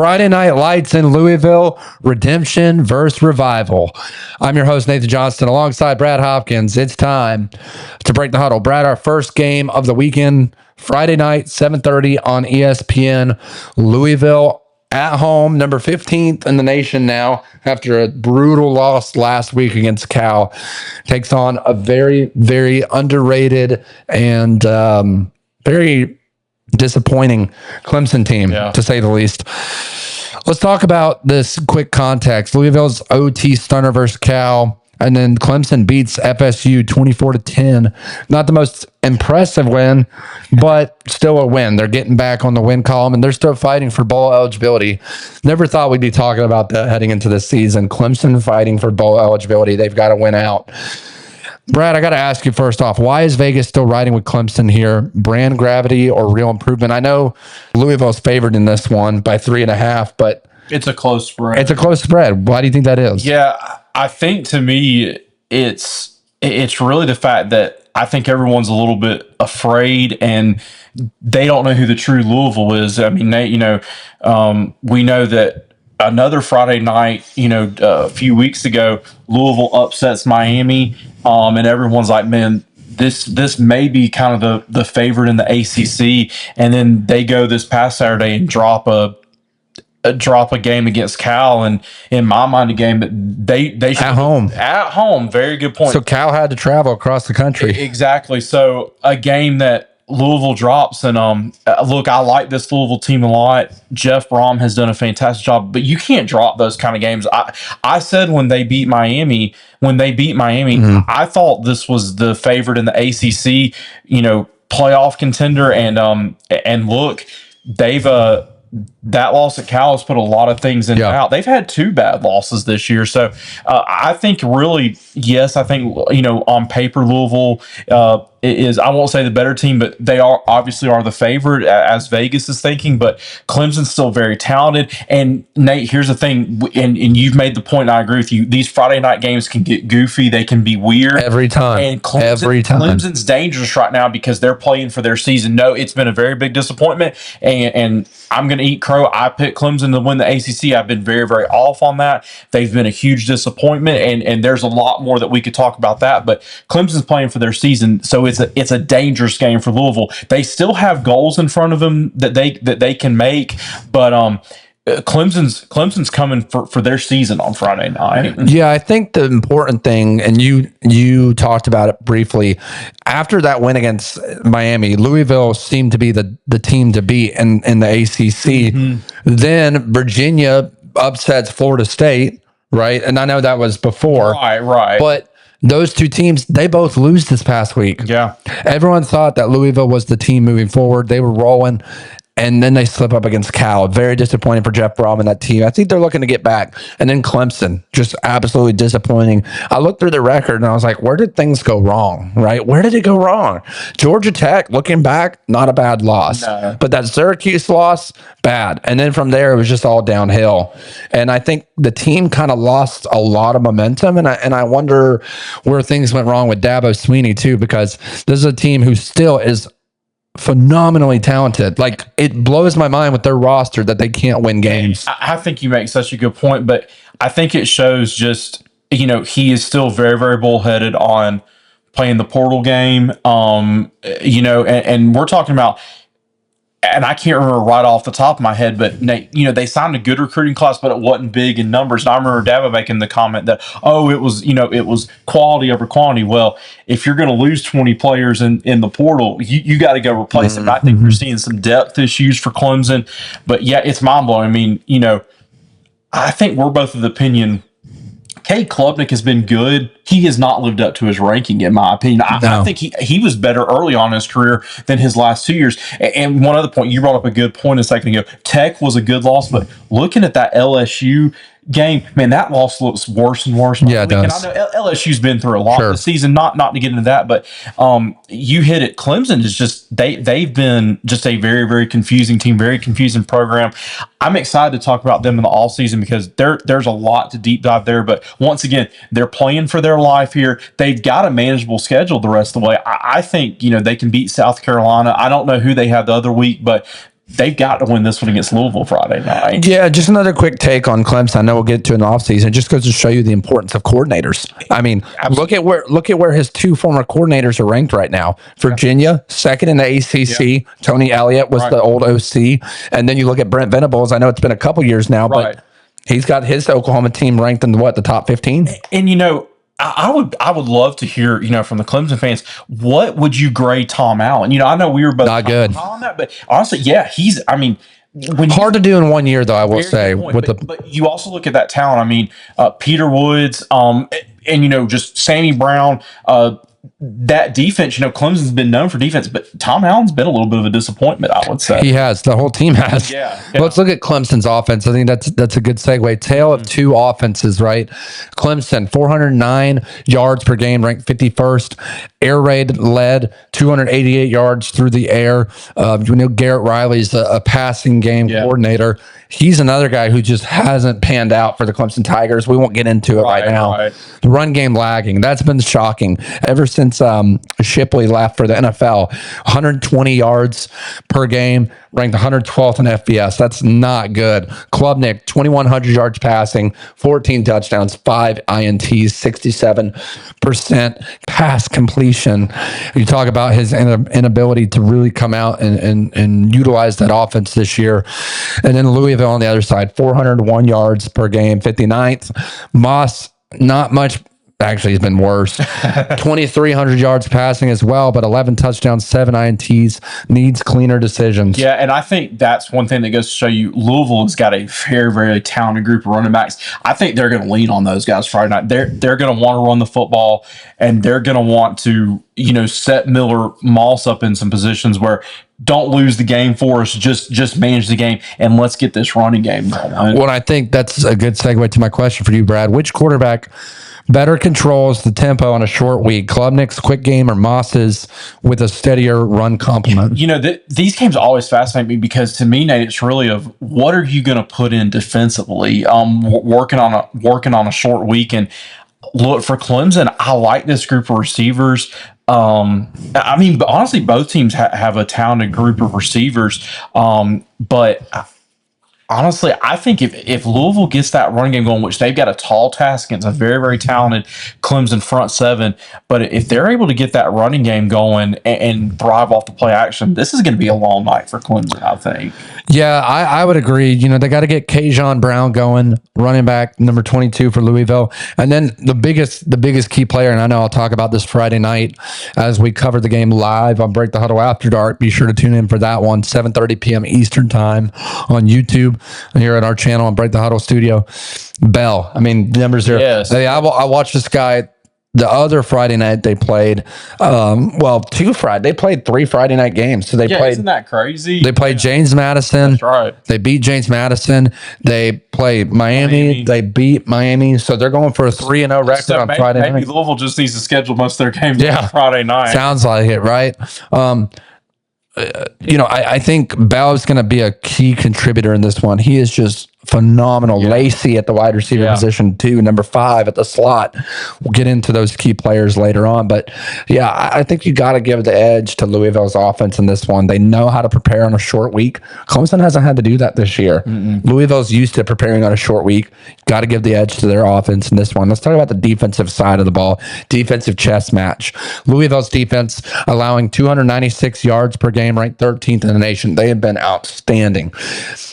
Friday Night Lights in Louisville, redemption versus revival. I'm your host, Nathan Johnston, alongside Brad Hopkins. It's time to break the huddle. Brad, our first game of the weekend, Friday night, 7:30 on ESPN. Louisville at home, number 15th in the nation now, after a brutal loss last week against Cal. Takes on a very, very underrated and very disappointing Clemson team, to say the least. Let's talk about this quick context. Louisville's OT stunner versus Cal, and then Clemson beats FSU 24-10. Not the most impressive win, but still a win. They're getting back on the win column, and they're still fighting for bowl eligibility. Never thought we'd be talking about that heading into this season. Clemson fighting for bowl eligibility. They've got to win out. Brad, I got to ask you first off, why is Vegas still riding with Clemson here? Brand gravity or real improvement? I know Louisville's favored in this one by 3.5, but it's a close spread. It's a close spread. Why do you think that is? Yeah, I think to me, it's really the fact that I think everyone's a little bit afraid and they don't know who the true Louisville is. I mean, we know that another Friday night, a few weeks ago, Louisville upsets Miami, and everyone's like, man, this may be kind of the favorite in the ACC, and then they go this past Saturday and drop a game against Cal, and in my mind, a game that they should at home. Very good point. So Cal had to travel across the country. Exactly. So a game that Louisville drops, and look, I like this Louisville team a lot. Jeff Brohm has done a fantastic job, but you can't drop those kind of games. I said when they beat Miami, I thought this was the favorite in the ACC, playoff contender, and look, they've that loss at Cal has put a lot of things in doubt. They've had 2 bad losses this year. So I think really, yes, I think, on paper, Louisville is, I won't say the better team, but they obviously are the favorite as Vegas is thinking, but Clemson's still very talented. And Nate, here's the thing, and you've made the point, and I agree with you, these Friday night games can get goofy. They can be weird. Every time. And Clemson's dangerous right now because they're playing for their season. No, it's been a very big disappointment, and I'm going to eat crow. I picked Clemson to win the ACC. I've been very, very off on that. They've been a huge disappointment, and there's a lot more that we could talk about that, but Clemson's playing for their season, so it's a dangerous game for Louisville. They still have goals in front of them that they can make, but Clemson's coming for their season on Friday night. Yeah, I think the important thing, and you talked about it briefly, after that win against Miami, Louisville seemed to be the team to beat in the ACC. Mm-hmm. Then Virginia upsets Florida State, right? And I know that was before. Right. But those 2 teams, they both lose this past week. Yeah. Everyone thought that Louisville was the team moving forward. They were rolling. And then they slip up against Cal. Very disappointing for Jeff Brohm and that team. I think they're looking to get back. And then Clemson, just absolutely disappointing. I looked through the record and I was like, where did things go wrong, right? Where did it go wrong? Georgia Tech, looking back, not a bad loss. No. But that Syracuse loss, bad. And then from there, it was just all downhill. And I think the team kind of lost a lot of momentum. And I wonder where things went wrong with Dabo Swinney, too, because this is a team who still is phenomenally talented. Like, it blows my mind with their roster that they can't win games. I think you make such a good point, but I think it shows just, he is still very, very bullheaded on playing the portal game. And we're talking about, and I can't remember right off the top of my head, but they signed a good recruiting class, but it wasn't big in numbers. And I remember Dabo making the comment that, it was quality over quantity. Well, if you're going to lose 20 players in the portal, you got to go replace them. I think we're seeing some depth issues for Clemson, but yeah, it's mind blowing. I mean, I think we're both of the opinion Cade Klubnik has been good. He has not lived up to his ranking, in my opinion. I think he was better early on in his career than his last 2 years. And one other point, you brought up a good point a second ago. Tech was a good loss, but looking at that LSU game, man, that loss looks worse and worse. Yeah, it does. And I know LSU's been through a lot this season, not to get into that, but you hit it. Clemson is just, they've been just a very, very confusing team, very confusing program. I'm excited to talk about them in the off season because there's a lot to deep dive there. But once again, they're playing for their life here. They've got a manageable schedule the rest of the way. I think, they can beat South Carolina. I don't know who they have the other week, but they've got to win this one against Louisville Friday night. Yeah, just another quick take on Clemson. I know we'll get to in the offseason. It just goes to show you the importance of coordinators. I mean, look at where his two former coordinators are ranked right now. Virginia, second in the ACC. Tony Elliott was the old OC. And then you look at Brent Venables. I know it's been a couple years now, but he's got his Oklahoma team ranked in the top 15. And I would love to hear, from the Clemson fans, what would you grade Tom Allen? I know we were both not good on that, but honestly, hard to do in 1 year, though, I will say. But you also look at that talent. Peter Woods, and just Sammy Brown, that defense, Clemson's been known for defense, but Tom Allen's been a little bit of a disappointment, I would say. He has. The whole team has. Yeah. Let's look at Clemson's offense. I think that's a good segue. Tale of two offenses, right? Clemson, 409 yards per game, ranked 51st. Air raid led, 288 yards through the air. Garrett Riley's a passing game coordinator. He's another guy who just hasn't panned out for the Clemson Tigers. We won't get into it right now. Right. The run game lagging. That's been shocking. Ever since Shipley left for the NFL, 120 yards per game, ranked 112th in FBS. That's not good. Klubnik, 2,100 yards passing, 14 touchdowns, 5 INTs, 67% pass completion. You talk about his inability to really come out and utilize that offense this year. And then Louisville on the other side, 401 yards per game, 59th. Moss, not much. Actually, it's been worse. 2,300 yards passing as well, but 11 touchdowns, 7 INTs, needs cleaner decisions. Yeah, and I think that's one thing that goes to show you Louisville has got a very, very talented group of running backs. I think they're going to lean on those guys Friday night. They're going to want to run the football, and they're going to want to, set Miller Moss up in some positions where don't lose the game for us. Just manage the game, and let's get this running game going. Well, I think that's a good segue to my question for you, Brad. Which quarterback better controls the tempo on a short week? Klubnik's quick game or Moss's with a steadier run complement? These games always fascinate me because to me, Nate, it's really of what are you going to put in defensively? Working on a short week, and look for Clemson. I like this group of receivers. But honestly, both teams have a talented group of receivers. But honestly, I think if Louisville gets that running game going, which they've got a tall task against a very, very talented Clemson front seven, but if they're able to get that running game going and thrive off the play action, this is going to be a long night for Clemson, I think. Yeah, I would agree. They got to get Cade Brown going, running back number 22 for Louisville. And then the biggest key player, and I know I'll talk about this Friday night as we cover the game live on Break the Huddle After Dark. Be sure to tune in for that one, 7:30 p.m. Eastern time on YouTube and here at our channel on Break the Huddle Studio. Bell. Numbers there. Yes. I watched this guy. The other Friday night they played, they played 3 Friday night games. So they played. Isn't that crazy? They played James Madison. That's right. They beat James Madison. They played Miami. They beat Miami. So they're going for a 3-0 record on Friday night. Maybe Louisville just needs to schedule most of their games on Friday night. Sounds like it, right? I think Bell is going to be a key contributor in this one. He is just phenomenal. Lacey at the wide receiver position too, number 5 at the slot. We'll get into those key players later on, but I think you got to give the edge to Louisville's offense in this one. They know how to prepare on a short week. Clemson hasn't had to do that this year. Louisville's used to preparing on a short week. Got to give the edge to their offense in this one. Let's talk about the defensive side of the ball. Defensive chess match. Louisville's defense allowing 296 yards per game, ranked 13th in the nation. They have been outstanding.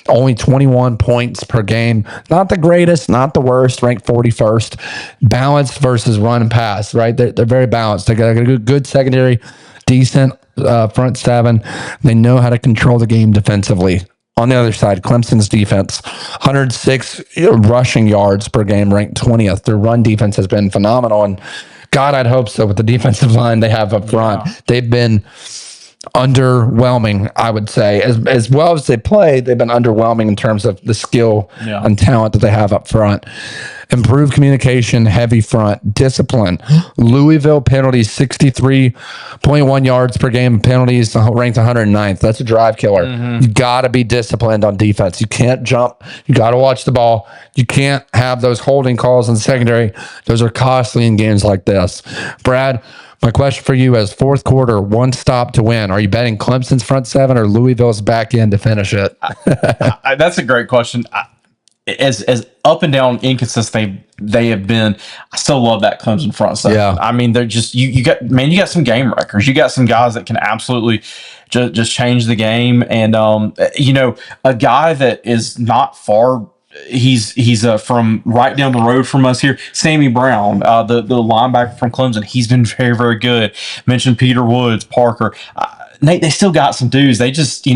Only 21 points per game. Not the greatest, not the worst, ranked 41st. Balanced versus run and pass, right? They're very balanced. They got a good secondary, decent front seven. They know how to control the game defensively. On the other side, Clemson's defense, 106 rushing yards per game, ranked 20th. Their run defense has been phenomenal, and God, I'd hope so with the defensive line they have up front. They've been underwhelming, I would say. As well as they play, they've been underwhelming in terms of the skill and talent that they have up front. Improved communication, heavy front, discipline. Louisville penalties, 63.1 yards per game. Penalties ranked 109th. That's a drive killer. You got to be disciplined on defense. You can't jump. You got to watch the ball. You can't have those holding calls in the secondary. Those are costly in games like this. Brad, My question for you is fourth quarter, one stop to win. Are you betting Clemson's front seven or Louisville's back end to finish it? That's a great question. As up and down inconsistent they have been, I still love that Clemson front seven. Yeah. I mean, they're just you got some game wreckers. You got some guys that can absolutely just change the game. And a guy that is not far. He's from right down the road from us here, Sammy Brown, the linebacker from Clemson. He's been very, very good. Mentioned Peter Woods, Parker. Nate, they still got some dudes. They just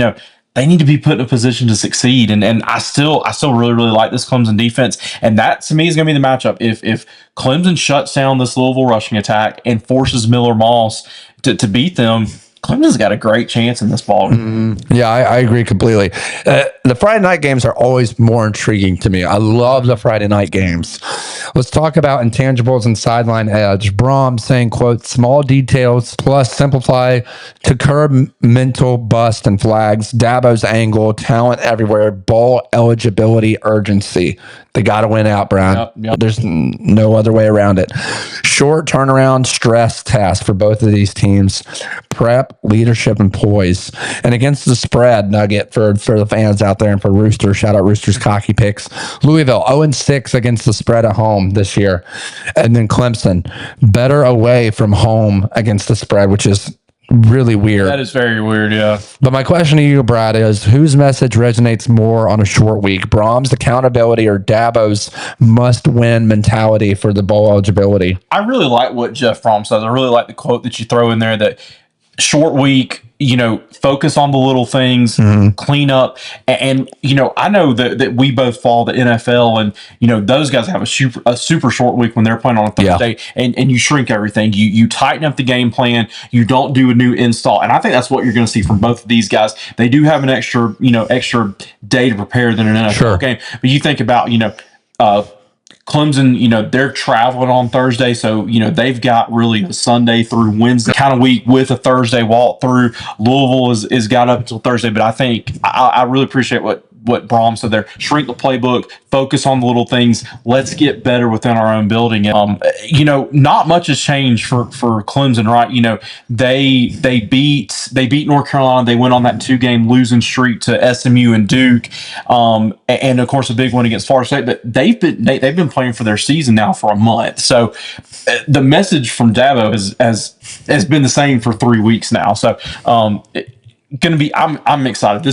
they need to be put in a position to succeed. And I still really, really like this Clemson defense. And that to me is going to be the matchup. If Clemson shuts down this Louisville rushing attack and forces Miller Moss to beat them, Clemson's got a great chance in this ball game. Yeah, I agree completely. The Friday night games are always more intriguing to me. I love the Friday night games. Let's talk about intangibles and sideline edge. Brohm saying, quote, small details plus simplify to curb mental bust and flags. Dabo's angle, talent everywhere, ball eligibility, urgency. They got to win out, Brian. Yep. There's no other way around it. Short turnaround stress test for both of these teams. Prep, leadership, and poise. And against the spread nugget for the fans out there and for Rooster, shout out Rooster's cocky picks. Louisville 0-6 against the spread at home this year. And then Clemson, better away from home against the spread, which is really weird. That is very weird, yeah. But my question to you, Brad, is whose message resonates more on a short week? Brohm's accountability or Dabo's must-win mentality for the bowl eligibility? I really like what Jeff Brohm says. I really like the quote that you throw in there that short week, focus on the little things, clean up. And I know that we both follow the NFL and, those guys have a super short week when they're playing on a Thursday and you shrink everything. You tighten up the game plan. You don't do a new install. And I think that's what you're going to see from both of these guys. They do have an extra day to prepare than an NFL game. But you think about, Clemson, they're traveling on Thursday, so they've got really a Sunday through Wednesday kind of week with a Thursday walk through. Louisville is got up until Thursday, but I think I really appreciate what Brohm said there. Shrink the playbook, focus on the little things. Let's get better within our own building. Not much has changed for Clemson, right? They beat North Carolina. They went on that 2-game losing streak to SMU and Duke, and of course a big one against Florida State. But they've been playing for their season now for a month. So the message from Dabo has been the same for 3 weeks now. So going to be. I'm excited.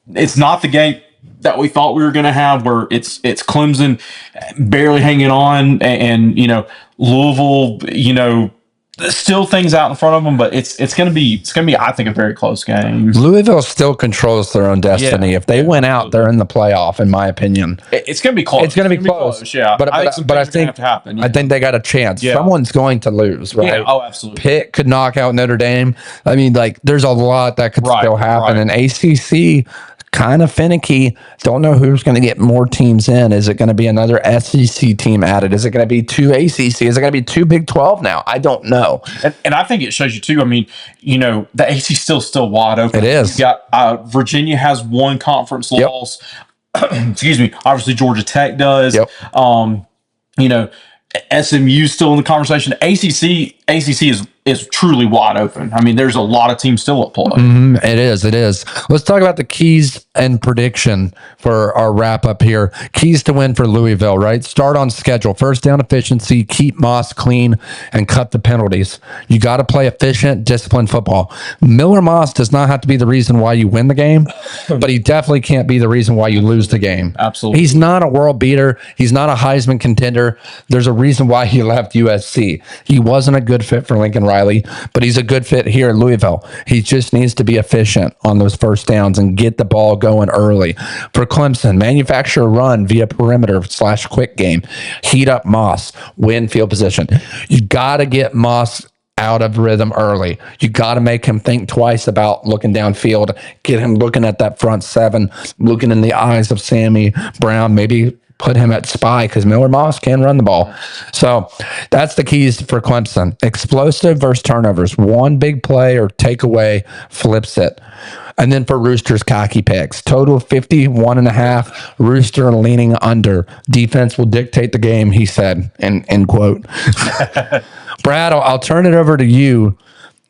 It's not the game that we thought we were going to have, where it's Clemson barely hanging on, and Louisville, still things out in front of them, but it's going to be I think a very close game. Louisville still controls their own destiny. If they win out, they're in the playoff, in my opinion. It's going to be close. It's going to be close. Yeah, but I think have to happen. I think they got a chance. Yeah. Someone's going to lose, right? Yeah, absolutely. Pitt could knock out Notre Dame. I mean, there's a lot that could still happen. And ACC, kind of finicky. Don't know who's going to get more teams in. Is it going to be another SEC team added? Is it going to be 2 ACC? Is it going to be 2 Big 12 now? I don't know. And I think it shows you too. I mean, the ACC is still wide open. It is. You got Virginia has one conference loss. Excuse me. Obviously, Georgia Tech does. Yep. SMU still in the conversation. ACC is truly wide open. I mean, there's a lot of teams still at play. It is. Let's talk about the keys and prediction for our wrap up here. Keys to win for Louisville, right? Start on schedule. First down efficiency, keep Moss clean, and cut the penalties. You got to play efficient, disciplined football. Miller Moss does not have to be the reason why you win the game, but he definitely can't be the reason why you lose the game. Absolutely. He's not a world beater. He's not a Heisman contender. There's a reason why he left USC. He wasn't a good fit for Lincoln Riley, but he's a good fit here at Louisville. He just needs to be efficient on those first downs and get the ball going early. For Clemson, manufacture a run via perimeter/quick game. Heat up Moss, win field position. You got to get Moss out of rhythm early. You got to make him think twice about looking downfield, get him looking at that front seven, looking in the eyes of Sammy Brown, maybe put him at spy because Miller Moss can run the ball. So that's the keys for Clemson. Explosive versus turnovers. One big play or takeaway flips it. And then for Rooster's cocky picks, total 51.5. Rooster leaning under. Defense will dictate the game, he said, end quote. Brad, I'll turn it over to you.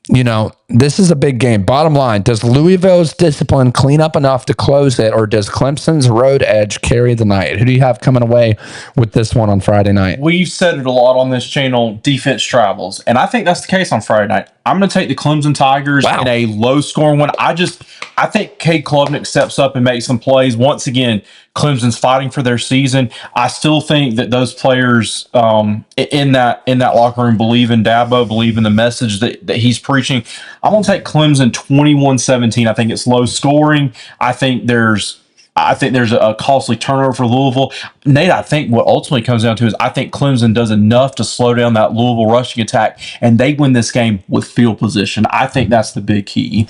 You know, this is a big game. Bottom line, does Louisville's discipline clean up enough to close it, or does Clemson's road edge carry the night? Who do you have coming away with this one on Friday night? We've said it a lot on this channel, defense travels. And I think that's the case on Friday night. I'm going to take the Clemson Tigers in a low-scoring one. I think Cade Klubnik steps up and makes some plays. Once again, Clemson's fighting for their season. I still think that those players in that locker room believe in Dabo, believe in the message that he's preaching. I'm going to take Clemson 21-17. I think it's low scoring. I think there's a costly turnover for Louisville. Nate, I think what ultimately comes down to is I think Clemson does enough to slow down that Louisville rushing attack, and they win this game with field position. I think that's the big key.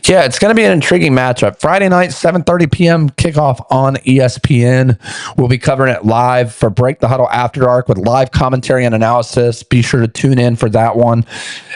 Yeah, it's going to be an intriguing matchup. Friday night, 7:30 p.m. kickoff on ESPN. We'll be covering it live for Break the Huddle After Dark with live commentary and analysis. Be sure to tune in for that one,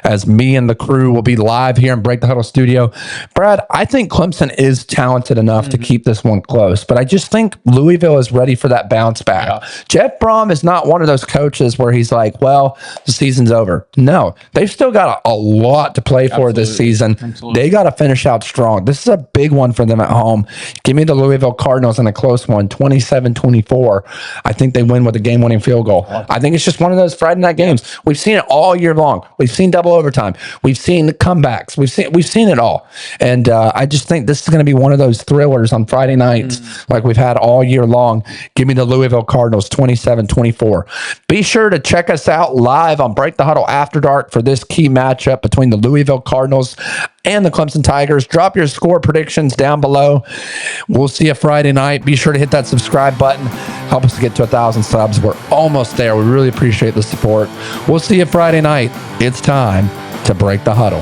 as me and the crew will be live here in Break the Huddle studio. Brad, I think Clemson is talented enough to keep this one close, but I just think Louisville is ready for that bounce back. Yeah. Jeff Brohm is not one of those coaches where he's like, well, the season's over. No, they've still got a lot to play for this season. Absolutely. They got to finish out strong. This is a big one for them at home. Give me the Louisville Cardinals in a close one, 27-24. I think they win with a game-winning field goal. I think it's just one of those Friday night games. We've seen it all year long. We've seen double overtime. We've seen the comebacks. We've seen it all. And I just think this is going to be one of those thrillers on Friday nights like we've had all year long. Give me the Louisville Cardinals 27-24. Be sure to check us out live on Break the Huddle After Dark for this key matchup between the Louisville Cardinals and the Clemson Tigers. Drop your score predictions down below. We'll see you Friday night. Be sure to hit that subscribe button. Help us to get to 1,000 subs. We're almost there. We really appreciate the support. We'll see you Friday night. It's time to Break the Huddle.